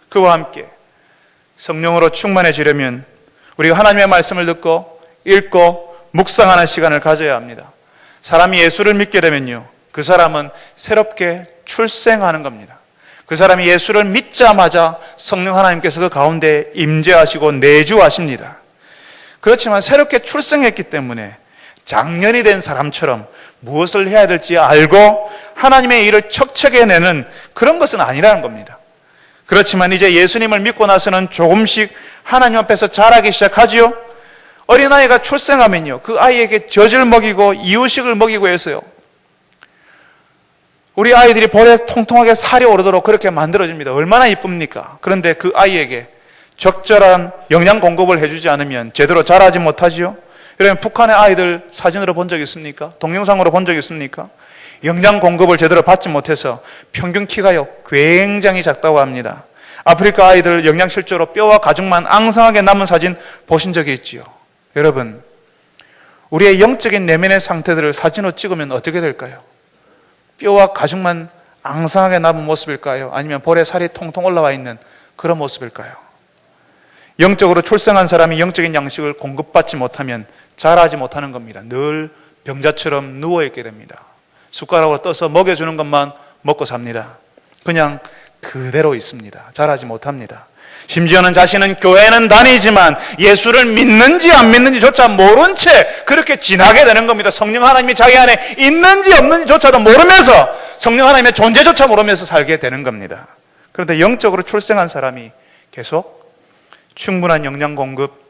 그와 함께 성령으로 충만해지려면 우리가 하나님의 말씀을 듣고 읽고 묵상하는 시간을 가져야 합니다. 사람이 예수를 믿게 되면요, 그 사람은 새롭게 출생하는 겁니다. 그 사람이 예수를 믿자마자 성령 하나님께서 그 가운데 임재하시고 내주하십니다. 그렇지만 새롭게 출생했기 때문에 장년이 된 사람처럼 무엇을 해야 될지 알고 하나님의 일을 척척해내는 그런 것은 아니라는 겁니다. 그렇지만 이제 예수님을 믿고 나서는 조금씩 하나님 앞에서 자라기 시작하지요. 어린아이가 출생하면요, 그 아이에게 젖을 먹이고 이유식을 먹이고 해서요, 우리 아이들이 볼에 통통하게 살이 오르도록 그렇게 만들어집니다. 얼마나 이쁩니까? 그런데 그 아이에게 적절한 영양 공급을 해주지 않으면 제대로 자라지 못하지요. 여러분, 북한의 아이들 사진으로 본 적 있습니까? 동영상으로 본 적 있습니까? 영양 공급을 제대로 받지 못해서 평균 키가요 굉장히 작다고 합니다. 아프리카 아이들 영양실조로 뼈와 가죽만 앙상하게 남은 사진 보신 적이 있지요. 여러분, 우리의 영적인 내면의 상태들을 사진으로 찍으면 어떻게 될까요? 뼈와 가죽만 앙상하게 남은 모습일까요? 아니면 볼에 살이 통통 올라와 있는 그런 모습일까요? 영적으로 출생한 사람이 영적인 양식을 공급받지 못하면 자라지 못하는 겁니다. 늘 병자처럼 누워있게 됩니다. 숟가락으로 떠서 먹여주는 것만 먹고 삽니다. 그냥 그대로 있습니다. 자라지 못합니다. 심지어는 자신은 교회는 다니지만 예수를 믿는지 안 믿는지조차 모른 채 그렇게 지나게 되는 겁니다. 성령 하나님이 자기 안에 있는지 없는지조차도 모르면서, 성령 하나님의 존재조차 모르면서 살게 되는 겁니다. 그런데 영적으로 출생한 사람이 계속 충분한 영양 공급,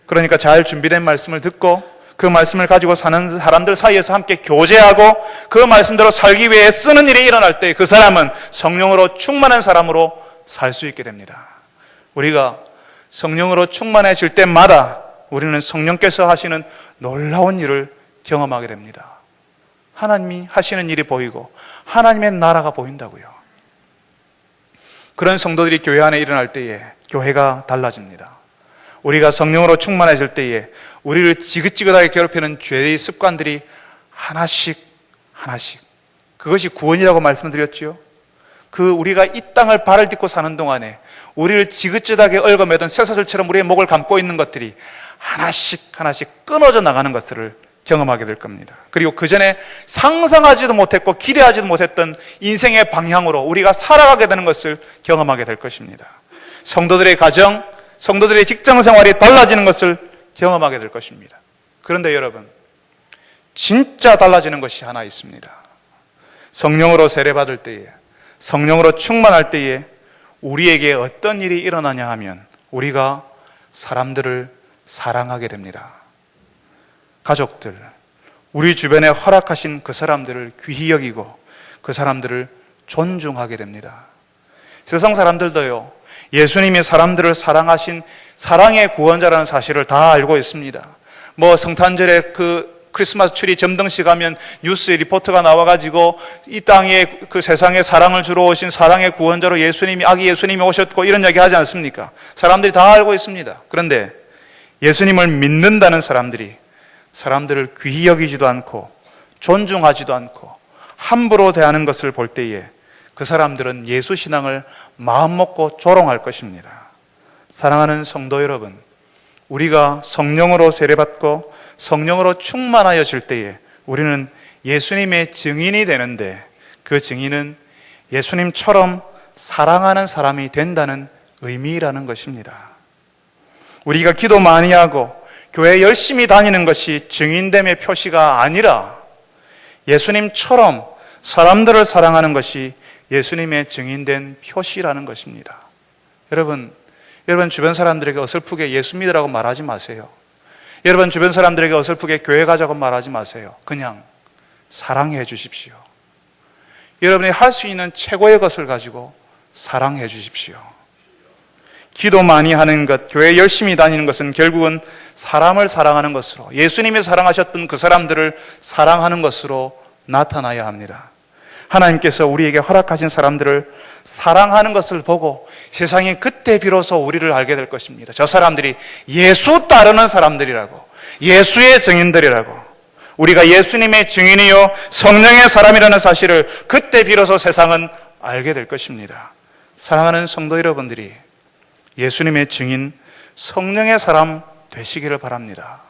그러니까 잘 준비된 말씀을 듣고 그 말씀을 가지고 사는 사람들 사이에서 함께 교제하고 그 말씀대로 살기 위해 쓰는 일이 일어날 때 그 사람은 성령으로 충만한 사람으로 살 수 있게 됩니다. 우리가 성령으로 충만해질 때마다 우리는 성령께서 하시는 놀라운 일을 경험하게 됩니다. 하나님이 하시는 일이 보이고 하나님의 나라가 보인다고요. 그런 성도들이 교회 안에 일어날 때에 교회가 달라집니다. 우리가 성령으로 충만해질 때에 우리를 지긋지긋하게 괴롭히는 죄의 습관들이 하나씩 그것이 구원이라고 말씀드렸죠. 우리가 이 땅을 발을 딛고 사는 동안에 우리를 지긋지긋하게 얽어매던 쇠사슬처럼 우리의 목을 감고 있는 것들이 하나씩 끊어져 나가는 것들을 경험하게 될 겁니다. 그리고 그 전에 상상하지도 못했고 기대하지도 못했던 인생의 방향으로 우리가 살아가게 되는 것을 경험하게 될 것입니다. 성도들의 가정, 성도들의 직장 생활이 달라지는 것을 경험하게 될 것입니다. 그런데 여러분, 진짜 달라지는 것이 하나 있습니다. 성령으로 세례받을 때에, 성령으로 충만할 때에 우리에게 어떤 일이 일어나냐 하면 우리가 사람들을 사랑하게 됩니다. 가족들, 우리 주변에 허락하신 그 사람들을 귀히 여기고 그 사람들을 존중하게 됩니다. 세상 사람들도요, 예수님이 사람들을 사랑하신 사랑의 구원자라는 사실을 다 알고 있습니다. 성탄절에 크리스마스 트리 점등식 하면 뉴스에 리포트가 나와가지고 이 땅에 그 세상에 사랑을 주러 오신 사랑의 구원자로 아기 예수님이 오셨고 이런 이야기 하지 않습니까? 사람들이 다 알고 있습니다. 그런데 예수님을 믿는다는 사람들이 사람들을 귀히 여기지도 않고 존중하지도 않고 함부로 대하는 것을 볼 때에 그 사람들은 예수 신앙을 마음먹고 조롱할 것입니다. 사랑하는 성도 여러분, 우리가 성령으로 세례받고 성령으로 충만하여질 때에 우리는 예수님의 증인이 되는데 그 증인은 예수님처럼 사랑하는 사람이 된다는 의미라는 것입니다. 우리가 기도 많이 하고 교회 열심히 다니는 것이 증인됨의 표시가 아니라 예수님처럼 사람들을 사랑하는 것이 예수님의 증인된 표시라는 것입니다. 여러분 주변 사람들에게 어설프게 예수 믿으라고 말하지 마세요. 여러분 주변 사람들에게 어설프게 교회 가자고 말하지 마세요. 그냥 사랑해 주십시오. 여러분이 할 수 있는 최고의 것을 가지고 사랑해 주십시오. 기도 많이 하는 것, 교회 열심히 다니는 것은 결국은 사람을 사랑하는 것으로, 예수님이 사랑하셨던 그 사람들을 사랑하는 것으로 나타나야 합니다. 하나님께서 우리에게 허락하신 사람들을 사랑하는 것을 보고 세상이 그때 비로소 우리를 알게 될 것입니다. 저 사람들이 예수 따르는 사람들이라고, 예수의 증인들이라고, 우리가 예수님의 증인이요 성령의 사람이라는 사실을 그때 비로소 세상은 알게 될 것입니다. 사랑하는 성도 여러분들이 예수님의 증인, 성령의 사람 되시기를 바랍니다.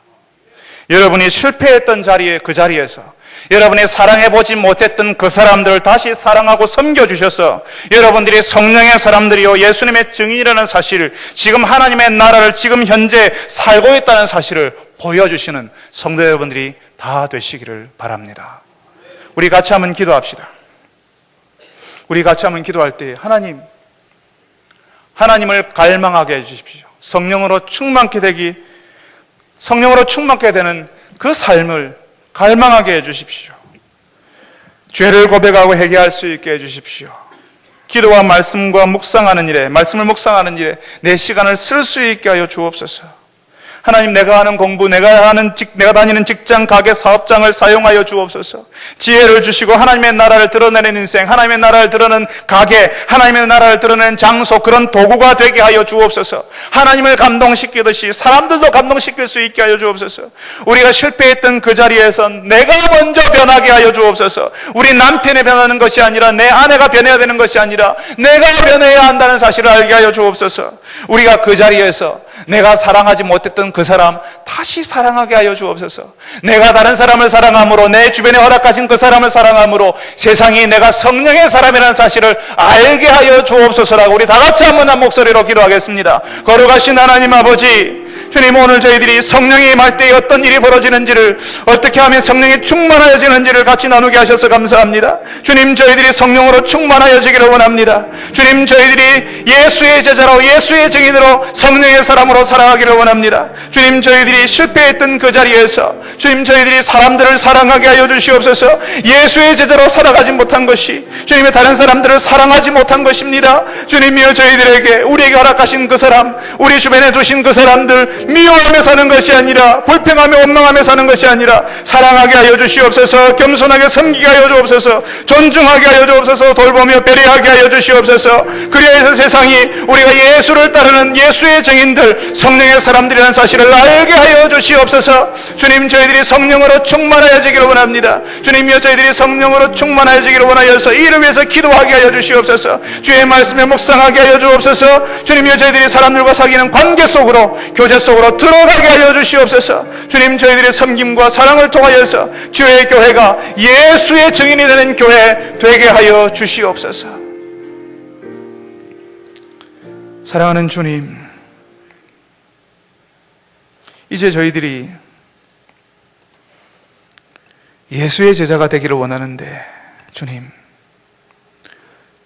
여러분이 실패했던 자리에, 그 자리에서 여러분이 사랑해보지 못했던 그 사람들을 다시 사랑하고 섬겨주셔서 여러분들이 성령의 사람들이요 예수님의 증인이라는 사실을, 지금 하나님의 나라를 지금 현재 살고 있다는 사실을 보여주시는 성도 여러분들이 다 되시기를 바랍니다. 우리 같이 한번 기도합시다. 우리 같이 한번 기도할 때 하나님을 갈망하게 해주십시오. 성령으로 충만케 되는 그 삶을 갈망하게 해주십시오. 죄를 고백하고 회개할 수 있게 해주십시오. 기도와 말씀과 묵상하는 일에, 말씀을 묵상하는 일에 내 시간을 쓸 수 있게 하여 주옵소서. 하나님, 내가 하는 공부, 내가 다니는 직장, 가게, 사업장을 사용하여 주옵소서. 지혜를 주시고 하나님의 나라를 드러내는 인생, 하나님의 나라를 드러내는 가게, 하나님의 나라를 드러내는 장소, 그런 도구가 되게 하여 주옵소서. 하나님을 감동시키듯이 사람들도 감동시킬 수 있게 하여 주옵소서. 우리가 실패했던 그 자리에선 내가 먼저 변하게 하여 주옵소서. 우리 남편이 변하는 것이 아니라, 내 아내가 변해야 되는 것이 아니라 내가 변해야 한다는 사실을 알게 하여 주옵소서. 우리가 그 자리에서 내가 사랑하지 못했던 그 사람 다시 사랑하게 하여 주옵소서. 내가 다른 사람을 사랑함으로, 내 주변에 허락하신 그 사람을 사랑함으로 세상이 내가 성령의 사람이라는 사실을 알게 하여 주옵소서라고 우리 다 같이 한번 한 목소리로 기도하겠습니다. 거룩하신 하나님 아버지, 주님, 오늘 저희들이 성령이 임할 때에 어떤 일이 벌어지는지를, 어떻게 하면 성령이 충만하여지는지를 같이 나누게 하셔서 감사합니다. 주님, 저희들이 성령으로 충만하여지기를 원합니다. 주님, 저희들이 예수의 제자로, 예수의 증인으로, 성령의 사람으로 살아가기를 원합니다. 주님, 저희들이 실패했던 그 자리에서 주님, 저희들이 사람들을 사랑하게 하여 주시옵소서. 예수의 제자로 살아가지 못한 것이 주님의 다른 사람들을 사랑하지 못한 것입니다. 주님이여, 저희들에게, 우리에게 허락하신 그 사람, 우리 주변에 두신 그 사람들 미워하며 사는 것이 아니라, 불평하며 원망하며 사는 것이 아니라 사랑하게 하여 주시옵소서. 겸손하게 섬기게 하여 주옵소서. 존중하게 하여 주옵소서. 돌보며 배려하게 하여 주시옵소서. 그리하여서 세상이 우리가 예수를 따르는 예수의 증인들, 성령의 사람들이라는 사실을 알게 하여 주시옵소서. 주님, 저희들이 성령으로 충만하여지기를 원합니다. 주님이여, 저희들이 성령으로 충만하여지기를 원하여서 이를 위해서 기도하게 하여 주시옵소서. 주의 말씀에 묵상하게 하여 주옵소서. 주님이여, 저희들이 사람들과 사귀는 관계 속으로, 교제 속으로 들어가게 하여 주시옵소서. 주님, 저희들의 섬김과 사랑을 통하여서 주의 교회가 예수의 증인이 되는 교회 되게 하여 주시옵소서. 사랑하는 주님, 이제 저희들이 예수의 제자가 되기를 원하는데, 주님,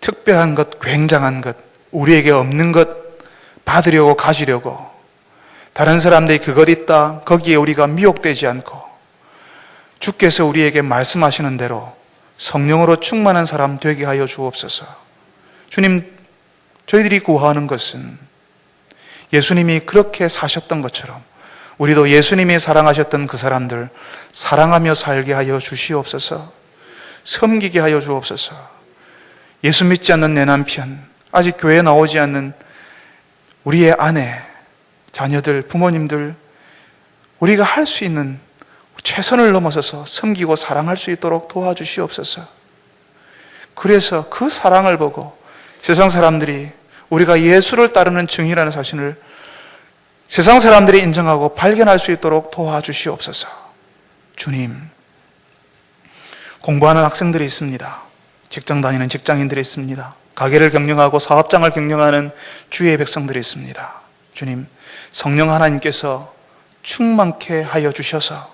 특별한 것, 굉장한 것, 우리에게 없는 것 받으려고, 가지려고 다른 사람들이 그것 있다, 거기에 우리가 미혹되지 않고 주께서 우리에게 말씀하시는 대로 성령으로 충만한 사람 되게 하여 주옵소서. 주님, 저희들이 구하는 것은 예수님이 그렇게 사셨던 것처럼 우리도 예수님이 사랑하셨던 그 사람들 사랑하며 살게 하여 주시옵소서. 섬기게 하여 주옵소서. 예수 믿지 않는 내 남편, 아직 교회에 나오지 않는 우리의 아내, 자녀들, 부모님들, 우리가 할 수 있는 최선을 넘어서서 섬기고 사랑할 수 있도록 도와주시옵소서. 그래서 그 사랑을 보고 세상 사람들이 우리가 예수를 따르는 증인이라는 사실을 세상 사람들이 인정하고 발견할 수 있도록 도와주시옵소서. 주님, 공부하는 학생들이 있습니다. 직장 다니는 직장인들이 있습니다. 가게를 경영하고 사업장을 경영하는 주의 백성들이 있습니다. 주님, 성령 하나님께서 충만케 하여 주셔서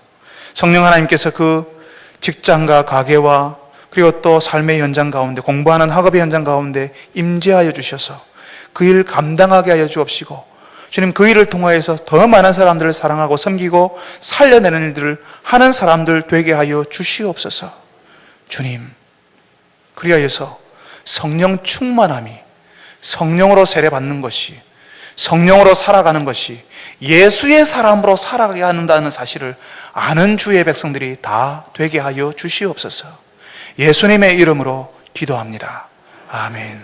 성령 하나님께서 그 직장과 가게와 그리고 또 삶의 현장 가운데, 공부하는 학업의 현장 가운데 임재하여 주셔서 그 일 감당하게 하여 주옵시고, 주님, 그 일을 통하여서 더 많은 사람들을 사랑하고 섬기고 살려내는 일들을 하는 사람들 되게 하여 주시옵소서. 주님, 그리하여서 성령 충만함이, 성령으로 세례받는 것이, 성령으로 살아가는 것이 예수의 사람으로 살아가게 한다는 사실을 아는 주의 백성들이 다 되게 하여 주시옵소서. 예수님의 이름으로 기도합니다. 아멘.